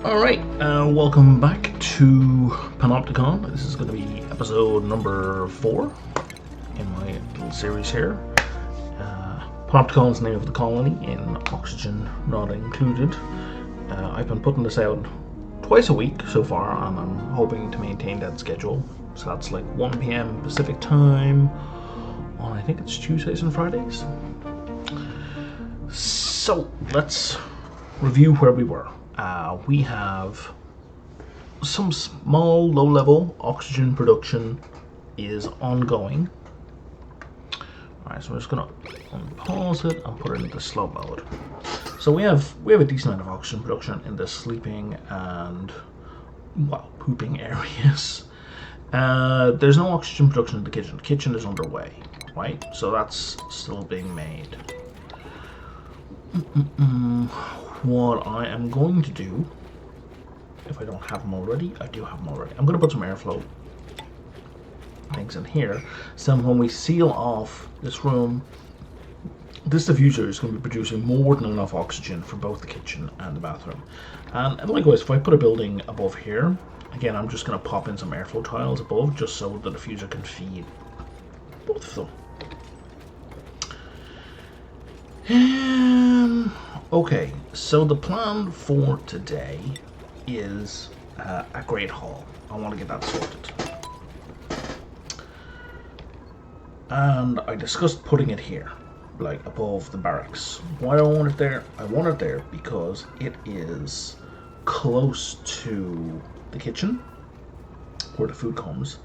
Alright, welcome back to Panopticon. This is going to be episode number 4 in my little series here. Panopticon is the name of the colony, in oxygen not included. I've been putting this out twice a week so far, and I'm hoping to maintain that schedule. So that's like 1 p.m. Pacific time on, I think it's Tuesdays and Fridays. So let's review where we were. We have some small, low-level oxygen production is ongoing. Alright, so I'm just going to unpause it and put it into slow mode. So we have a decent amount of oxygen production in the sleeping and, well, pooping areas. There's no oxygen production in the kitchen. The kitchen is underway, right? So that's still being made. What I am going to do, if I don't have them already, I do have them already. I'm going to put some airflow things in here. So when we seal off this room, this diffuser is going to be producing more than enough oxygen for both the kitchen and the bathroom. And likewise, if I put a building above here, again, I'm just going to pop in some airflow tiles above just so the diffuser can feed both of them. Okay, so the plan for today is a great hall. I want to get that sorted. And I discussed putting it here, like above the barracks. Why do I want it there? I want it there because it is close to the kitchen, where the food comes,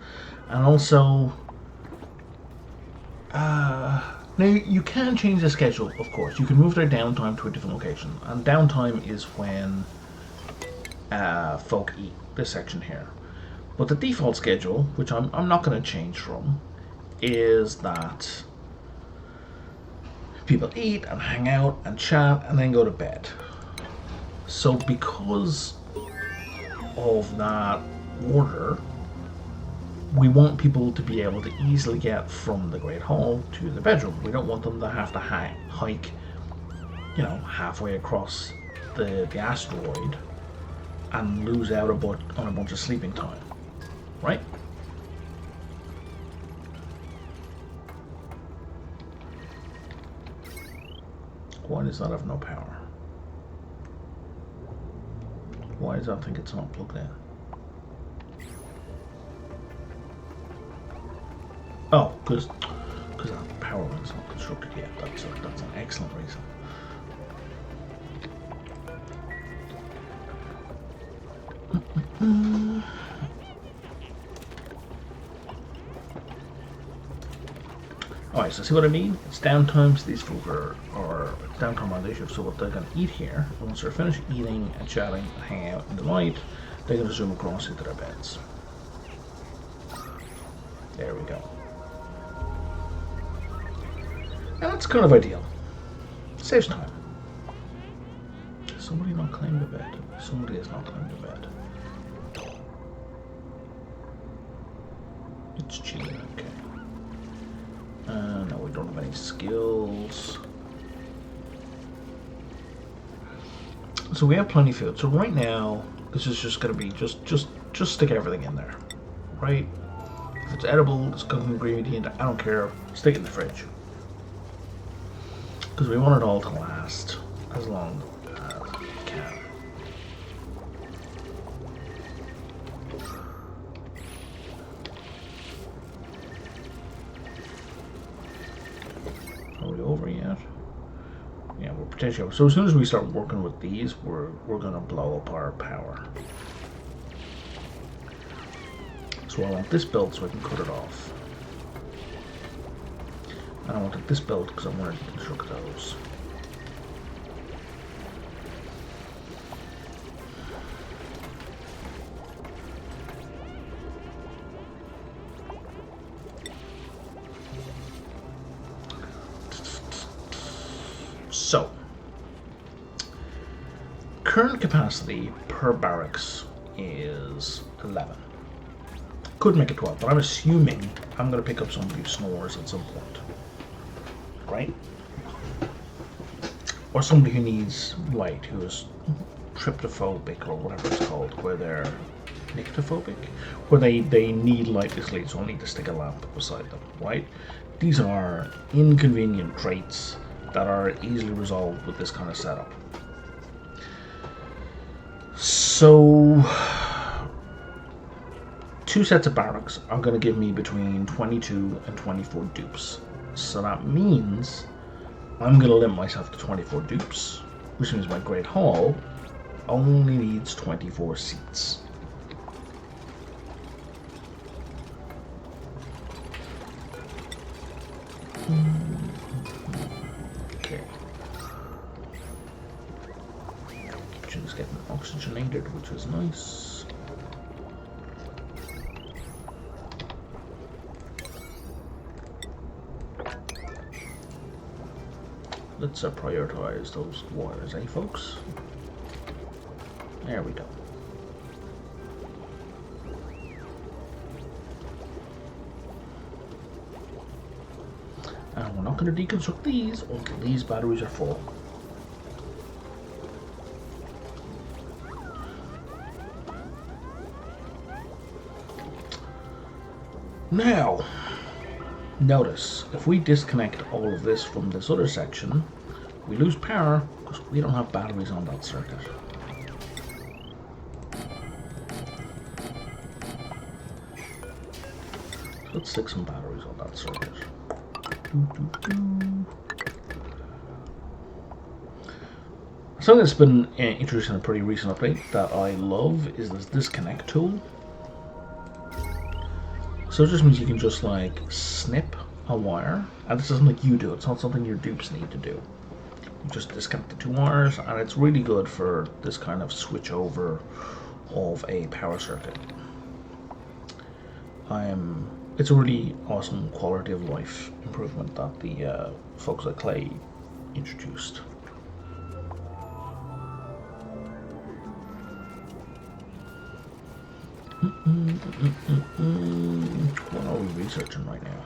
and also now, you can change the schedule, of course. You can move their downtime to a different location. And downtime is when folk eat, this section here. But the default schedule, which I'm not going to change from, is that people eat and hang out and chat and then go to bed. So because of that order, we want people to be able to easily get from the Great Hall to the bedroom. We don't want them to have to hike, halfway across the asteroid and lose out on a bunch of sleeping time, right? Why does that have no power? Why does that think it's not plugged in? Oh, because that power wing's not constructed yet. That's an excellent reason. Alright, so see what I mean? It's downtime, so these folk are downtime on the issue, so what they're going to eat here, and once they're finished eating and chatting and hanging out in the light, they're going to zoom across into their beds. There we go. And that's kind of ideal. Saves time. Somebody not claimed the bed. Somebody has not claimed the bed. It's cheating, okay. No, we don't have any skills. So we have plenty of food. So right now, this is just going to be just stick everything in there, right? If it's edible, it's cooking ingredient, I don't care. Stick it in the fridge. Because we want it all to last as long as we can. Are we over yet? Yeah, we're potentially over. So as soon as we start working with these, we're going to blow up our power. So I want this built so I can cut it off. And I wanted this built because I wanted to construct those. So, current capacity per barracks is 11. Could make it 12, but I'm assuming I'm going to pick up somebody who snores at some point. Right? Or somebody who needs light, who is tryptophobic or whatever it's called, where they're nictophobic, where they need light to sleep, so I need to stick a lamp beside them, right? These are inconvenient traits that are easily resolved with this kind of setup. So, 2 sets of barracks are going to give me between 22 and 24 dupes. So that means I'm going to limit myself to 24 dupes, which means my Great Hall only needs 24 seats. Okay. Kitchen's getting oxygenated, which is nice. Let's prioritize those wires, eh, folks? There we go. And we're not going to deconstruct these until these batteries are full. Now, notice, if we disconnect all of this from this other section, we lose power because we don't have batteries on that circuit. Let's stick some batteries on that circuit. Something that's been introduced in a pretty recent update that I love is this disconnect tool. So it just means you can just like snip a wire, and this isn't like you do, it's not something your dupes need to do. You just disconnect the 2 wires, and it's really good for this kind of switch over of a power circuit. It's a really awesome quality of life improvement that the folks at Clay introduced. What are we researching right now?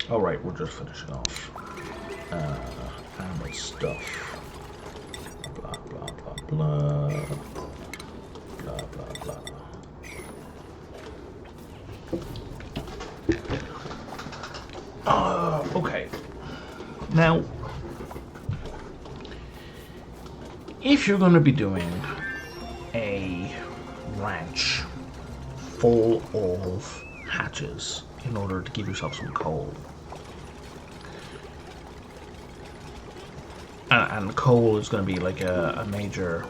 All right, we're just finishing off animal stuff. Blah blah blah blah blah blah blah. Okay. Now, if you're going to be doing a ranch full of hatches in order to give yourself some coal, and coal is going to be like a major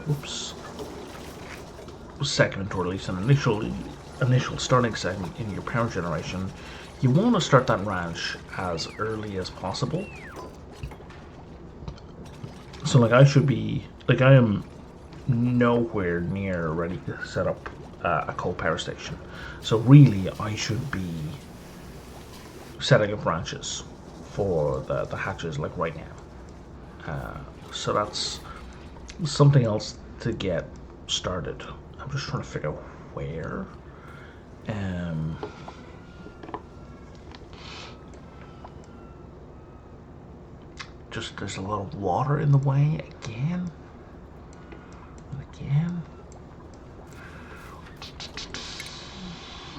segment, or at least an initial starting segment in your power generation, you want to start that ranch as early as possible. So like I am nowhere near ready to set up a coal power station. So really I should be setting up branches for the hatches like right now. So that's something else to get started. I'm just trying to figure out where. Just there's a lot of water in the way again. And again.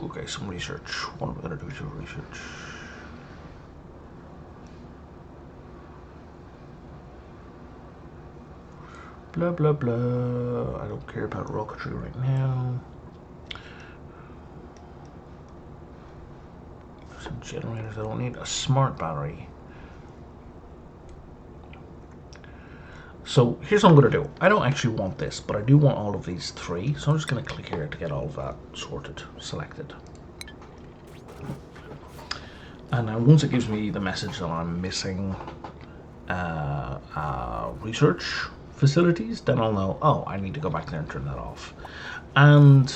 Okay, some research. What am I gonna do to research? Blah blah blah. I don't care about rocketry right now. Some generators I don't need. A smart battery. So here's what I'm going to do. I don't actually want this, but I do want all of these 3. So I'm just going to click here to get all of that sorted, selected. And now once it gives me the message that I'm missing research facilities, then I'll know, oh, I need to go back there and turn that off. And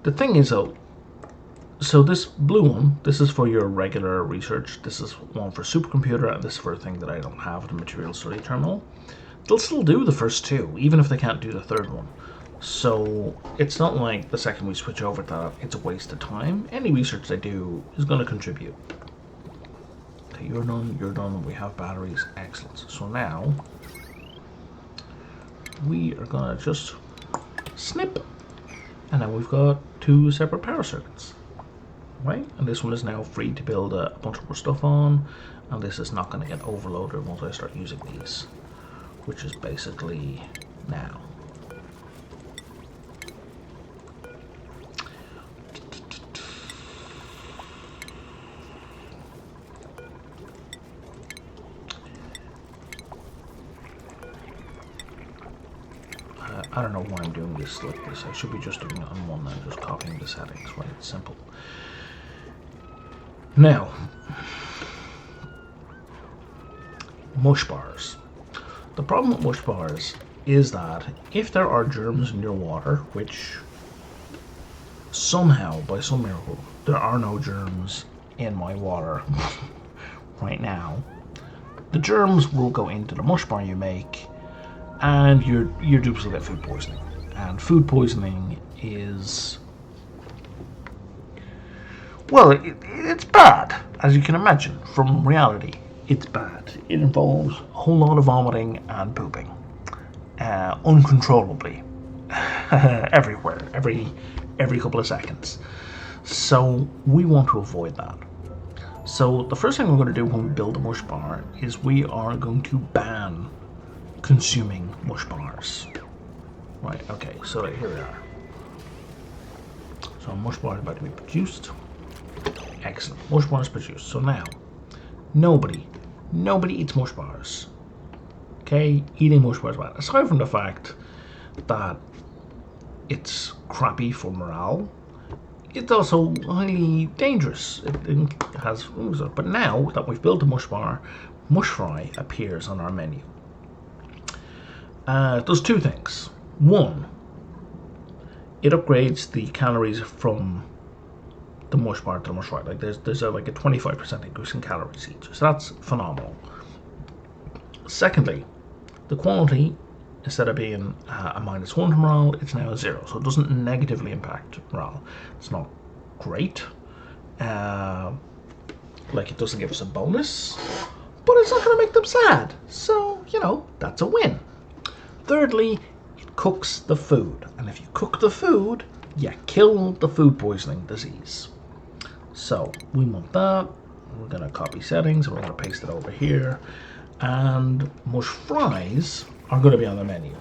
the thing is, though, so this blue one, this is for your regular research. This is one for supercomputer, and this is for a thing that I don't have, the material study terminal. They'll still do the first 2, even if they can't do the 3rd one. So it's not like the second we switch over that it's a waste of time. Any research they do is going to contribute. Okay, you're done, we have batteries, excellent. So now, we are gonna just snip, and now we've got 2 separate power circuits, right? And this one is now free to build a bunch more stuff on, and this is not gonna get overloaded once I start using these, which is basically now. I don't know why I'm doing this like this. I should be just doing it on one and just copying the settings, right? It's simple. Now, mush bars. The problem with mush bars is that if there are germs in your water, which somehow, by some miracle, there are no germs in my water right now, the germs will go into the mush bar you make, and your dupes will get food poisoning. And food poisoning is, well, it's bad, as you can imagine from reality. It's bad. It involves a whole lot of vomiting and pooping, uncontrollably, everywhere, every couple of seconds. So we want to avoid that. So the first thing we're going to do when we build a mush bar is we are going to ban consuming mush bars. Right, okay, so here we are. So a mush bar is about to be produced. Excellent, mush bar is produced. So now, nobody eats mush bars. Okay, eating mush bars is bad. Aside from the fact that it's crappy for morale, it's also highly dangerous. It has, but now that we've built a mush bar, mush fry appears on our menu. It does 2 things. One, it upgrades the calories from the mush bar to the mush fry. Like there's like a 25% increase in calories each, so that's phenomenal. Secondly, the quality, instead of being a -1 to morale, it's now a 0, so it doesn't negatively impact morale. It's not great, like it doesn't give us a bonus, but it's not going to make them sad, so you know, that's a win. Thirdly, it cooks the food, and if you cook the food, you kill the food poisoning disease. So we want that. We're going to copy settings, and we're going to paste it over here, and mush fries are going to be on the menu.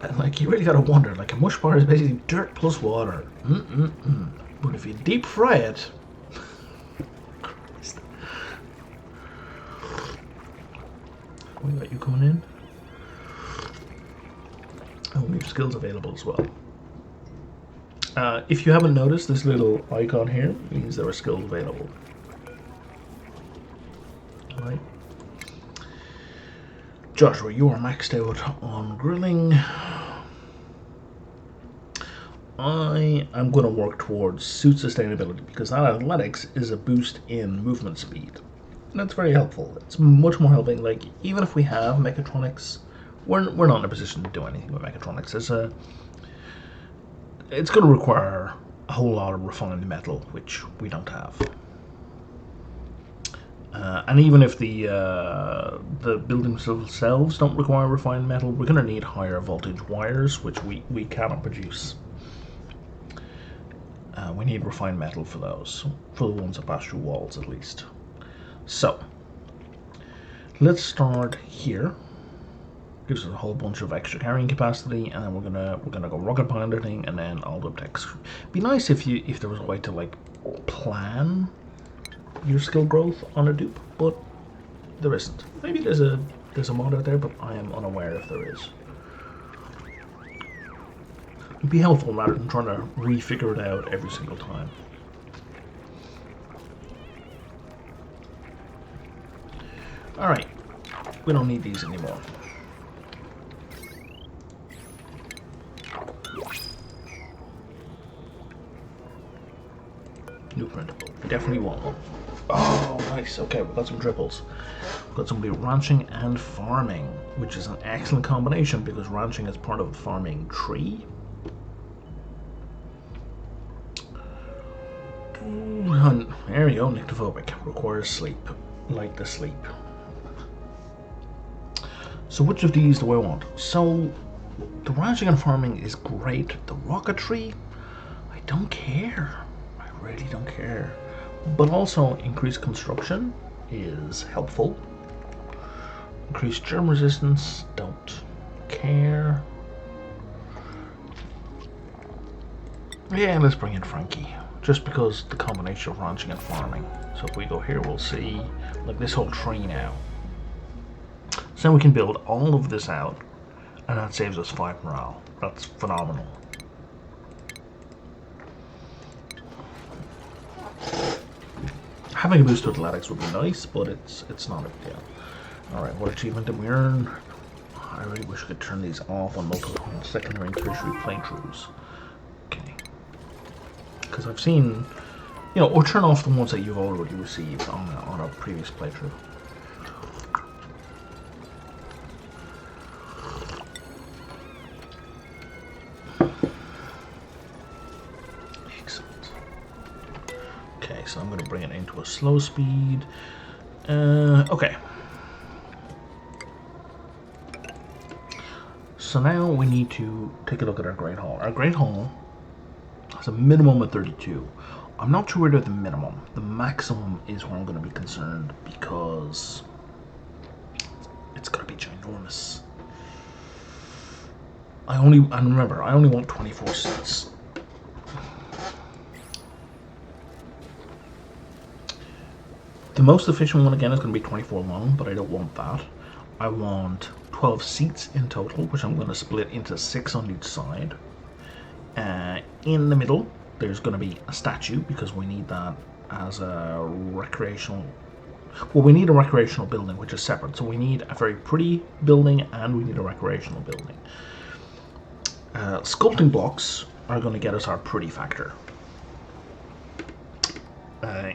And like, you really got to wonder, like a mush bar is basically dirt plus water. But if you deep fry it, Christ. We got you coming in. Oh, we have skills available as well. If you haven't noticed, this little icon here means there are skills available. Right. Joshua, you are maxed out on grilling. I am going to work towards suit sustainability because that athletics is a boost in movement speed. And that's very helpful. It's much more helping. Like, even if we have mechatronics, we're not in a position to do anything with mechatronics. It's going to require a whole lot of refined metal, which we don't have. And even if the buildings themselves don't require refined metal, we're going to need higher voltage wires, which we cannot produce. We need refined metal for those, for the ones that pass through walls at least. So, let's start here. Gives us a whole bunch of extra carrying capacity, and then we're gonna go rocket piloting, and then all the text. Be nice if there was a way to like plan your skill growth on a dupe, but there isn't. Maybe there's a mod out there, but I am unaware if there is. It'd be helpful rather than trying to refigure it out every single time. Alright, we don't need these anymore. New printable. Definitely want one. Oh, nice. Okay, we've got some triples. We've got somebody ranching and farming, which is an excellent combination because ranching is part of the farming tree. And there we go, nyctophobic. Requires sleep. Like the sleep. So which of these do I want? So the ranching and farming is great. The rocketry, I don't care. I really don't care. But also increased construction is helpful. Increased germ resistance, don't care. Yeah, let's bring in Frankie. Just because the combination of ranching and farming. So if we go here, we'll see like this whole tree now. So then we can build all of this out, and that saves us 5 morale. That's phenomenal. Having a boost to athletics would be nice, but it's not a big deal. Alright, what achievement did we earn? I really wish I could turn these off on multiple secondary and tertiary playthroughs. Okay. Because I've seen, you know, or turn off the ones that you've already received on a previous playthrough. Excellent. Okay, so I'm going to bring it into a slow speed. Okay. So now we need to take a look at our Great Hall. Our Great Hall has a minimum of 32. I'm not sure where the minimum. The maximum is where I'm going to be concerned because it's going to be ginormous. And remember, I only want 24 seats. The most efficient one again is going to be 24 long, but I don't want that. I want 12 seats in total, which I'm going to split into 6 on each side. In the middle, there's going to be a statue because we need that as a recreational. Well, we need a recreational building, which is separate. So we need a very pretty building and we need a recreational building. Sculpting blocks are going to get us our pretty factor.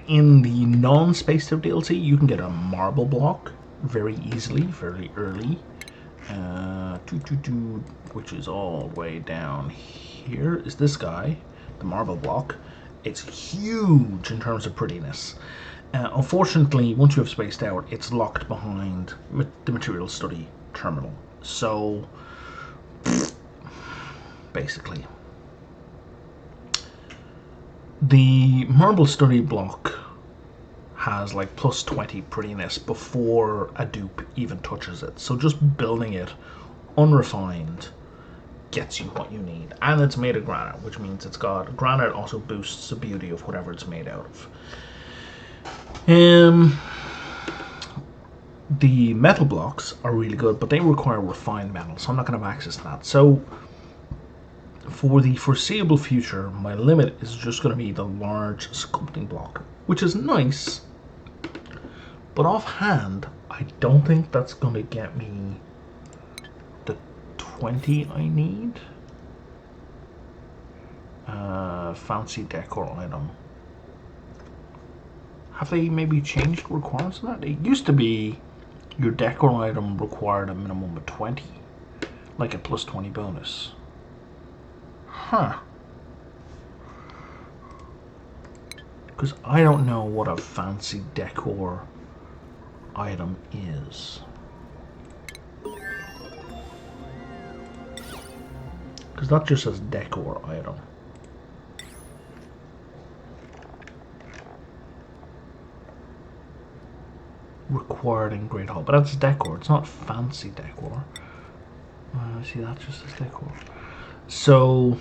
In the non-spaced out DLC, you can get a marble block very easily, very early. Which is all the way down here is this guy, the marble block. It's huge in terms of prettiness. Unfortunately, once you have spaced out, it's locked behind the material study terminal. So, basically, the marble study block has like plus 20 prettiness before a dupe even touches it. So just building it unrefined gets you what you need. And it's made of granite, which means it's got granite also boosts the beauty of whatever it's made out of. The metal blocks are really good, but they require refined metal, so I'm not going to have access to that. So for the foreseeable future, my limit is just going to be the large sculpting block, which is nice, but offhand, I don't think that's going to get me the 20 I need. Fancy decor item. Have they maybe changed requirements of that? It used to be your decor item required a minimum of 20, like a plus 20 bonus. Huh. Because I don't know what a fancy decor item is. Because that just says decor item. Required in Great Hall, but that's decor. It's not fancy decor. See, that just says decor. So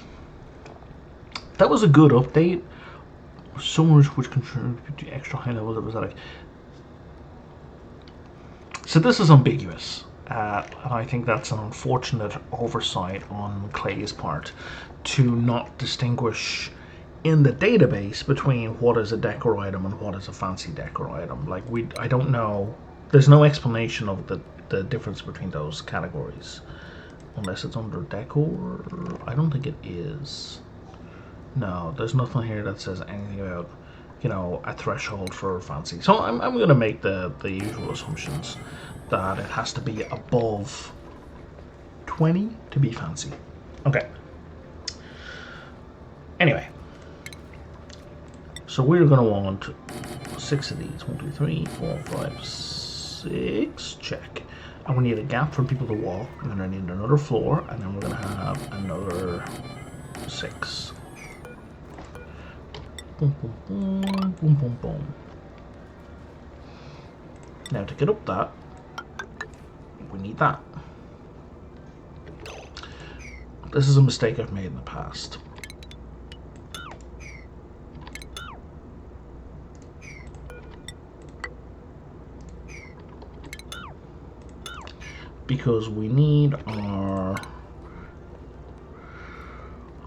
that was a good update. So much which contributed to extra high levels of aesthetic. So this is ambiguous, and I think that's an unfortunate oversight on Clay's part to not distinguish in the database between what is a decor item and what is a fancy decor item. Like I don't know. There's no explanation of the difference between those categories, unless it's under decor. I don't think it is. No, there's nothing here that says anything about, you know, a threshold for fancy. So I'm going to make the usual assumptions that it has to be above 20 to be fancy. Okay. Anyway. So we're going to want 6 of these. 1, 2, 3, 4, 5, 6. Check. And we need a gap for people to walk. And then I need another floor. And then we're going to have another 6. Boom, boom, boom, boom, boom, boom. Now to get up that, we need that. This is a mistake I've made in the past. Because we need our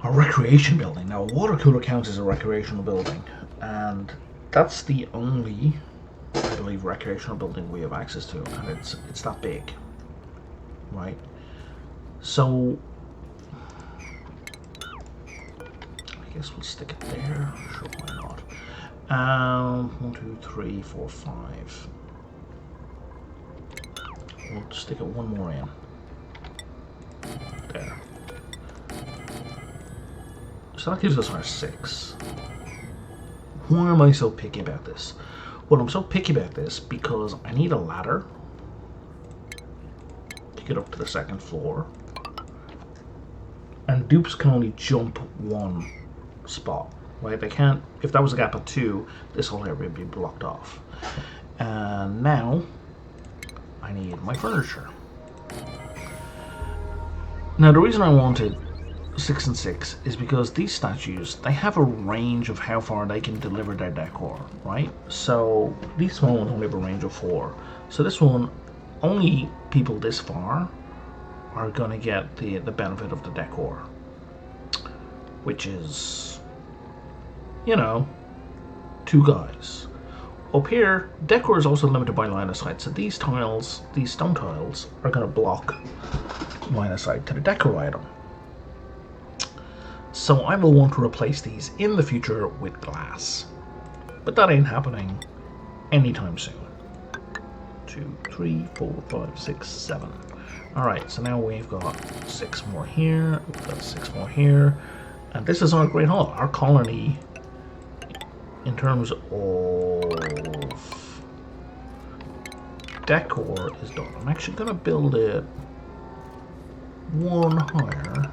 recreation building. Now, a water cooler counts as a recreational building, and that's the only, I believe, recreational building we have access to, and it's that big, right? So I guess we'll stick it there. Sure, why not? 1, 2, 3, 4, 5. We'll stick it one more in. There. So that gives us our 6. Why am I so picky about this? Well, I'm so picky about this because I need a ladder to get up to the 2nd floor. And dupes can only jump 1 spot, right? They can't, if that was a gap of 2, this whole area would be blocked off. And now I need my furniture. Now the reason I wanted 6 and 6 is because these statues, they have a range of how far they can deliver their decor, right? So these small ones only have a range of 4. So this one, only people this far are gonna get the benefit of the decor, which is, you know, 2 guys. Up here, decor is also limited by line of sight, so these tiles, these stone tiles, are going to block line of sight to the decor item. So I will want to replace these in the future with glass. But that ain't happening anytime soon. 2, 3, 4, 5, 6, 7. Alright, so now we've got 6 more here, we've got 6 more here, and this is our Great Hall. Our colony, in terms of decor, is done. I'm actually going to build it 1 higher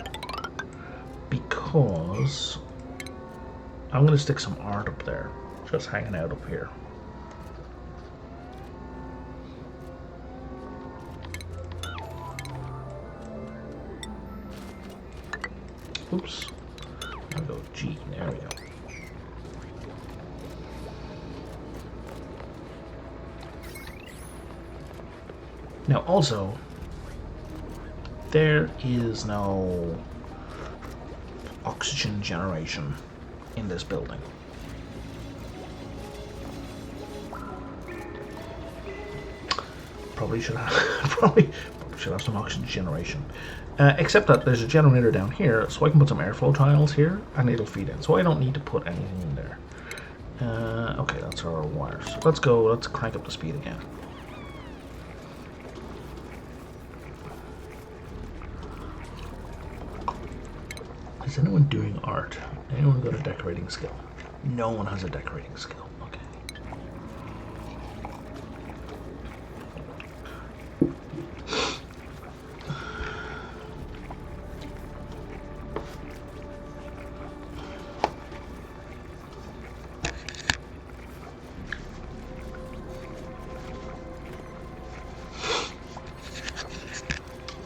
because I'm going to stick some art up there, just hanging out up here. Oops. I'll go G. There we go. Now also, there is no oxygen generation in this building. Probably should have probably should have some oxygen generation. Except that there's a generator down here, so I can put some airflow tiles here, and it'll feed in. So I don't need to put anything in there. Okay, that's our wires. So let's go. Let's crank up the speed again. Is anyone doing art? Anyone got a decorating skill? No one has a decorating skill. Okay.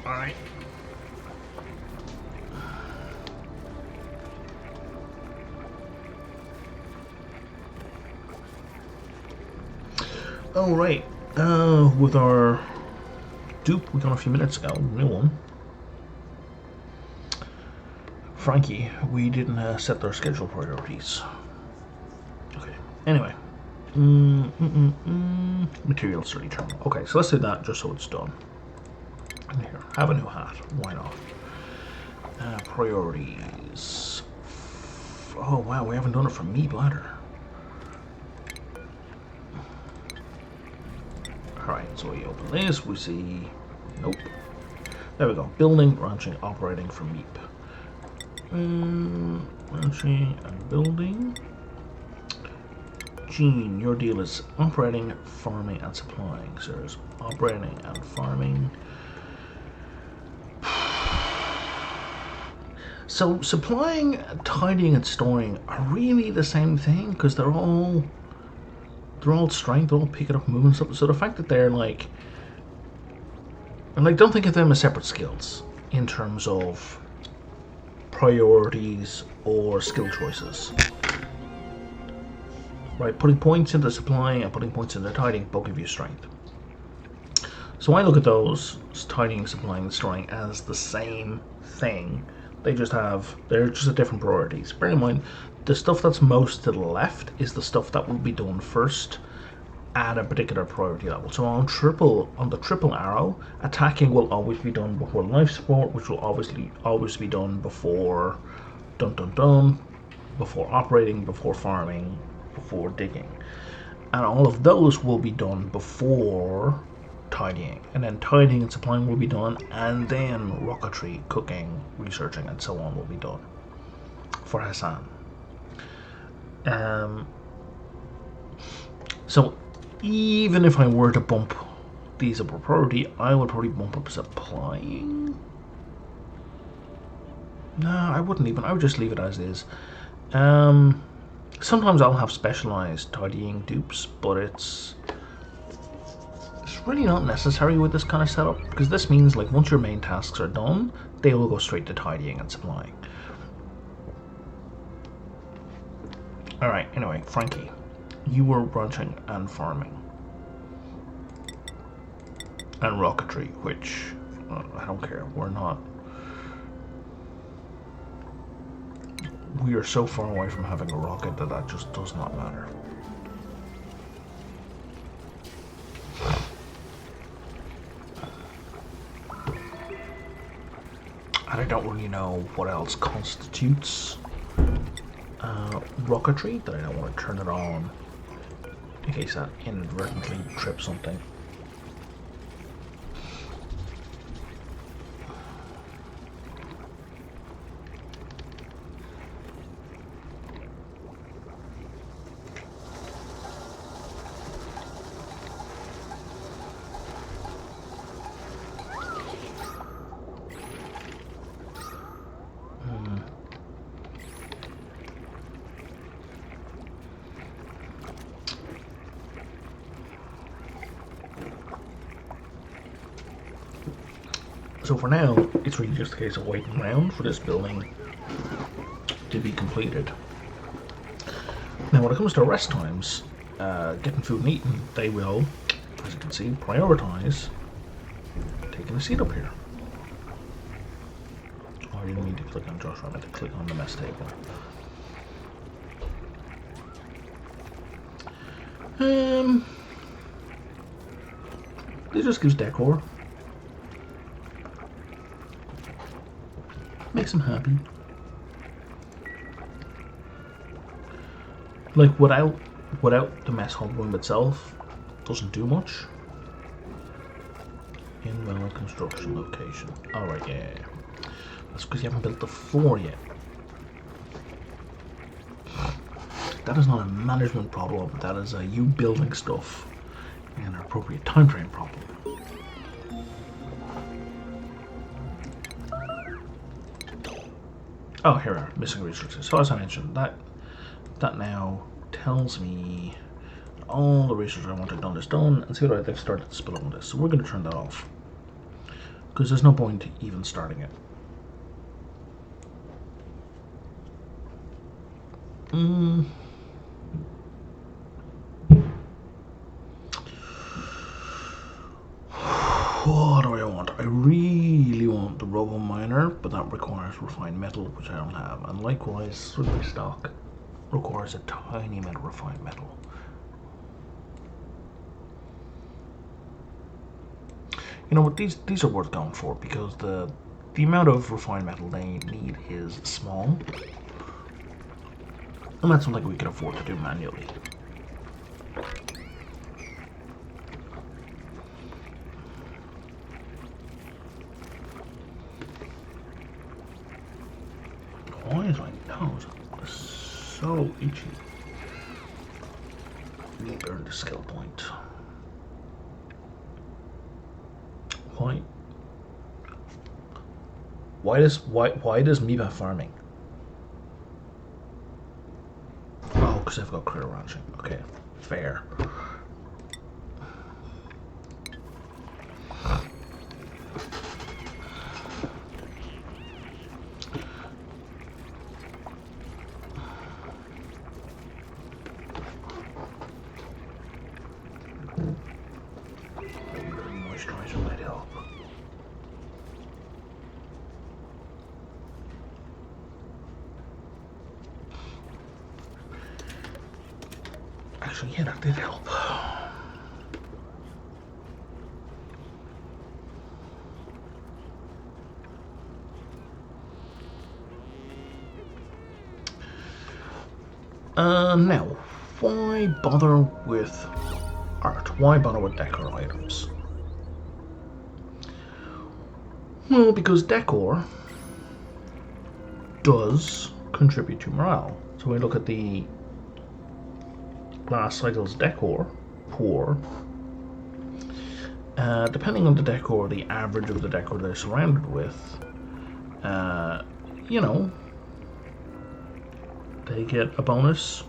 All right. Oh, right. With our dupe we got a few minutes ago, new one, Frankie, we didn't set their schedule priorities. Okay, anyway. Material study terminal. Okay, so let's do that just so it's done. And here, have a new hat. Why not? Priorities. Oh, wow, we haven't done it for me bladder. Alright, so we open this, we see, nope. There we go, building, branching, operating from MEEP. Branching and building. Gene, your deal is operating, farming, and supplying. So there's operating and farming. So supplying, tidying, and storing are really the same thing because they're all strength, they're all picking up, moving stuff. So the fact that they're like, don't think of them as separate skills in terms of priorities or skill choices. Right, putting points into supplying and putting points into tidying both give you strength. So I look at those, tidying, supplying, and storing, as the same thing. They're just at different priorities. Bear in mind, the stuff that's most to the left is the stuff that will be done first at a particular priority level. So on the triple arrow, attacking will always be done before life support, which will obviously always be done before before operating, before farming, before digging. And all of those will be done before tidying. And then tidying and supplying will be done, and then rocketry, cooking, researching, and so on will be done for Hassan. So even if I were to bump these up a priority, I would probably bump up supplying. No, I wouldn't even. I would just leave it as is. Sometimes I'll have specialized tidying dupes, but it's really not necessary with this kind of setup, because this means like once your main tasks are done, they will go straight to tidying and supplying. Alright, anyway, Frankie, you were branching and farming. And rocketry, which, I don't care, we are so far away from having a rocket that just does not matter. And I don't really know what else constitutes rocketry, that I don't want to turn it on in case that inadvertently trips something. So for now, it's really just a case of waiting around for this building to be completed. Now when it comes to rest times, getting food and eating, they will, as you can see, prioritize taking a seat up here. Oh, I didn't mean to click on Joshua, I meant to click on the mess table. It just gives decor. Makes him happy. Like without the mess hall room itself, doesn't do much. Invalid construction location. Alright, yeah. That's because you haven't built the floor yet. That is not a management problem, that is a you building stuff in an appropriate time frame problem. Oh, here are missing resources. So as I mentioned, that now tells me all the research I wanted done is done, and see what they've started to spill on this. So we're going to turn that off, because there's no point even starting it. What do I want? I really want the rubble miner, but that requires refined metal, which I don't have. And likewise, Swiftly stock requires a tiny amount of refined metal. You know what? These are worth going for, because the amount of refined metal they need is small, and that's something we can afford to do manually. Why is my nose so itchy? a skill point. Why? Why does Meepa farming? Oh, because I've got critter ranching. Okay, fair. Moisturizer might help. Actually, yeah, that did help. Now, why bother with art? Why bother with decor items? Well, because decor does contribute to morale. So when we look at the last cycle's decor, poor. Depending on the decor, the average of the decor they're surrounded with, you know, they get a bonus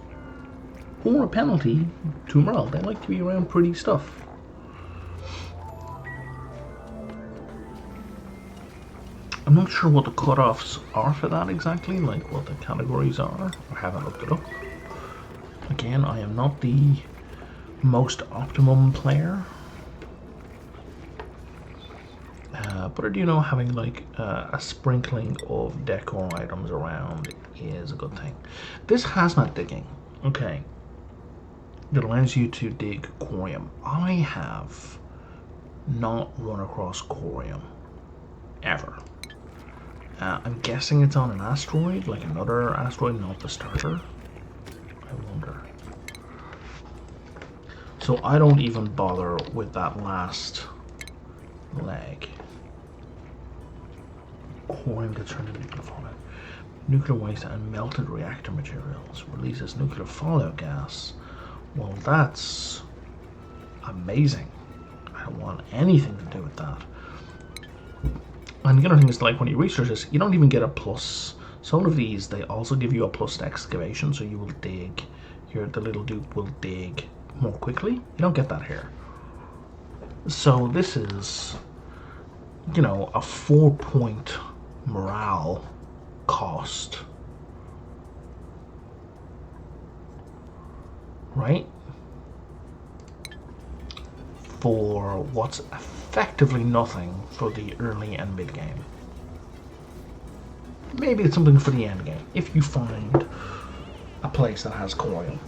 or a penalty to morale. They like to be around pretty stuff. I'm not sure what the cutoffs are for that exactly, like what the categories are. I haven't looked it up. Again, I am not the most optimum player. But I do know having like a sprinkling of decor items around is a good thing. This hazmat digging, okay, that allows you to dig corium. I have not run across corium ever. I'm guessing it's on an asteroid, like another asteroid, not the starter. I wonder. So I don't even bother with that last leg. Corium gets turned into nuclear fallout. Nuclear waste and melted reactor materials releases nuclear fallout gas. Well, that's amazing. I don't want anything to do with that. And the other thing is, like, when you research this, you don't even get a plus. Some of these, they also give you a plus to excavation, so you will dig. The little dude will dig more quickly. You don't get that here. So this is, you know, a 4-point morale cost. Right? For what's effectively nothing for the early and mid game. Maybe it's something for the end game, if you find a place that has corium.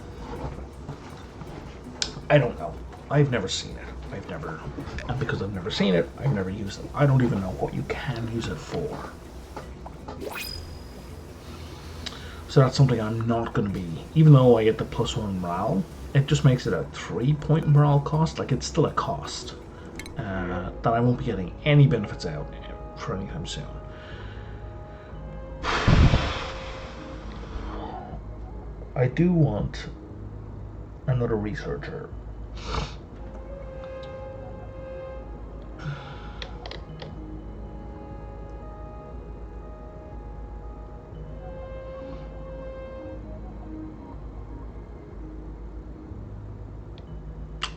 I don't know. I've never seen it. And because I've never seen it, I've never used it. I don't even know what you can use it for. So that's something I'm not going to be, even though I get the +1 morale, it just makes it a 3-point morale cost. Like, it's still a cost that I won't be getting any benefits out for anytime soon. I do want another researcher.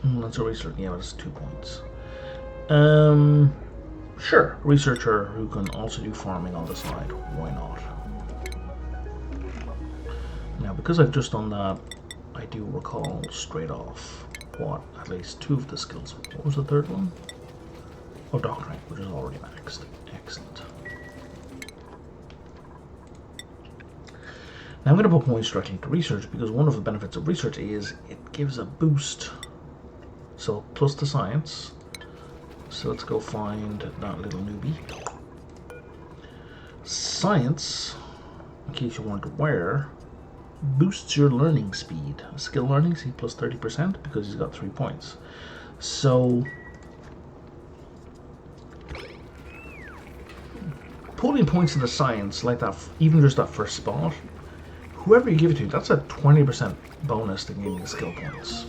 That's a researcher. Yeah, that's 2 points. Sure, researcher who can also do farming on the side. Why not? Now, because I've just done that, I do recall straight off what at least 2 of the skills. What was the third one? Oh, doctoring, which is already maxed. Excellent. Now I'm going to put points directly into research because one of the benefits of research is it gives a boost. So plus the science. So let's go find that little newbie. Science, in case you weren't aware, boosts your learning speed. Skill learning, see, plus 30% because he's got 3 points. So pulling points into science like that, even just that first spot, whoever you give it to, that's a 20% bonus to gaining skill points.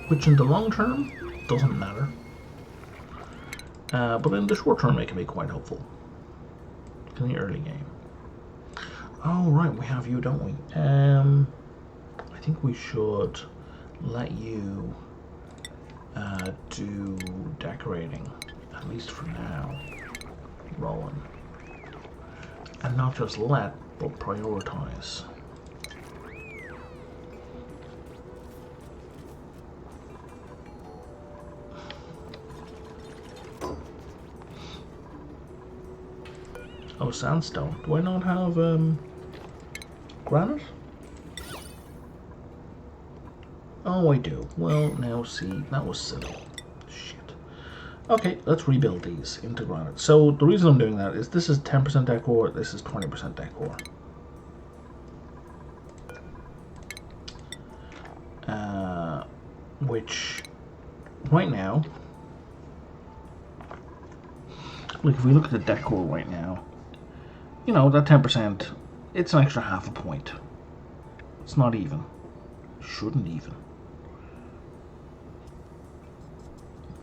which in the long term doesn't matter. But in the short term, it can be quite helpful in the early game. Oh, right, we have you, don't we? I think we should let you do decorating, at least for now, Rowan. And not just let, but prioritize. Oh, sandstone. Do I not have granite? Oh, I do. Well, now see, that was silly. Shit. Okay, let's rebuild these into granite. So the reason I'm doing that is this is 10% decor, this is 20% decor. Which, right now, like if we look at the decor right now, you know, that 10%, it's an extra half a point. It's not even. Shouldn't even.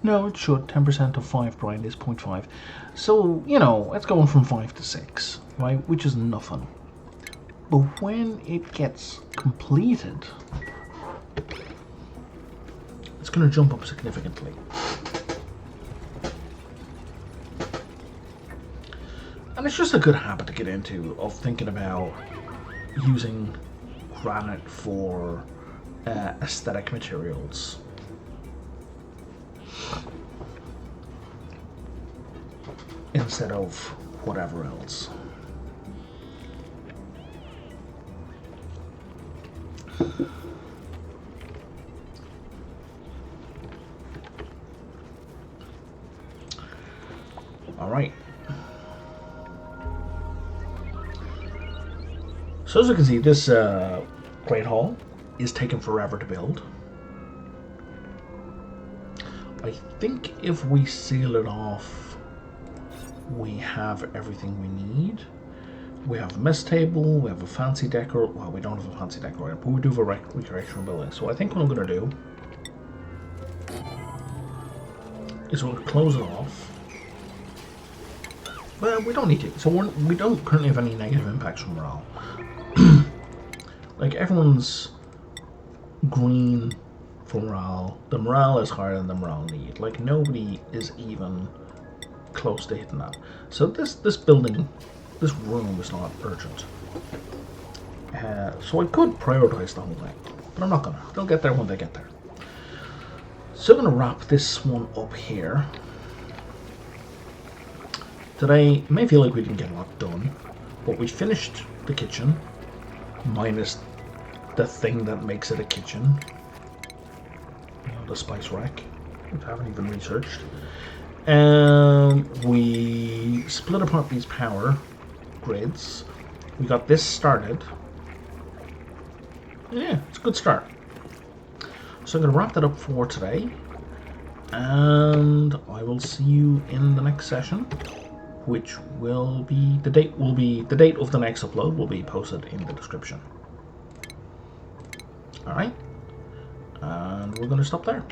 No, it should. 10% of 5 grind is 0.5. So, you know, it's going from 5 to 6, right? Which is nothing. But when it gets completed, it's going to jump up significantly. And it's just a good habit to get into of thinking about using granite for aesthetic materials. Instead of whatever else. All right. So as you can see, this Great Hall is taking forever to build. I think if we seal it off, we have everything we need. We have a mess table, we have a fancy decor. Well, we don't have a fancy decorator, but we do have a recreational building. So I think what I'm going to do is we'll close it off. Well, we don't need to. So we don't currently have any negative impacts from morale. Like, everyone's green for morale. The morale is higher than the morale need. Like, nobody is even close to hitting that. So this building, this room is not urgent. So I could prioritize the whole thing, but I'm not gonna. They'll get there when they get there. So I'm gonna wrap this one up here. Today may feel like we didn't get a lot done, but we finished the kitchen, minus the thing that makes it a kitchen. You know, the spice rack, which I haven't even researched. We split apart these power grids. We got this started. Yeah, it's a good start. So I'm going to wrap that up for today, and I will see you in the next session, which will be the date of the next upload will be posted in the description. All right, and we're going to stop there.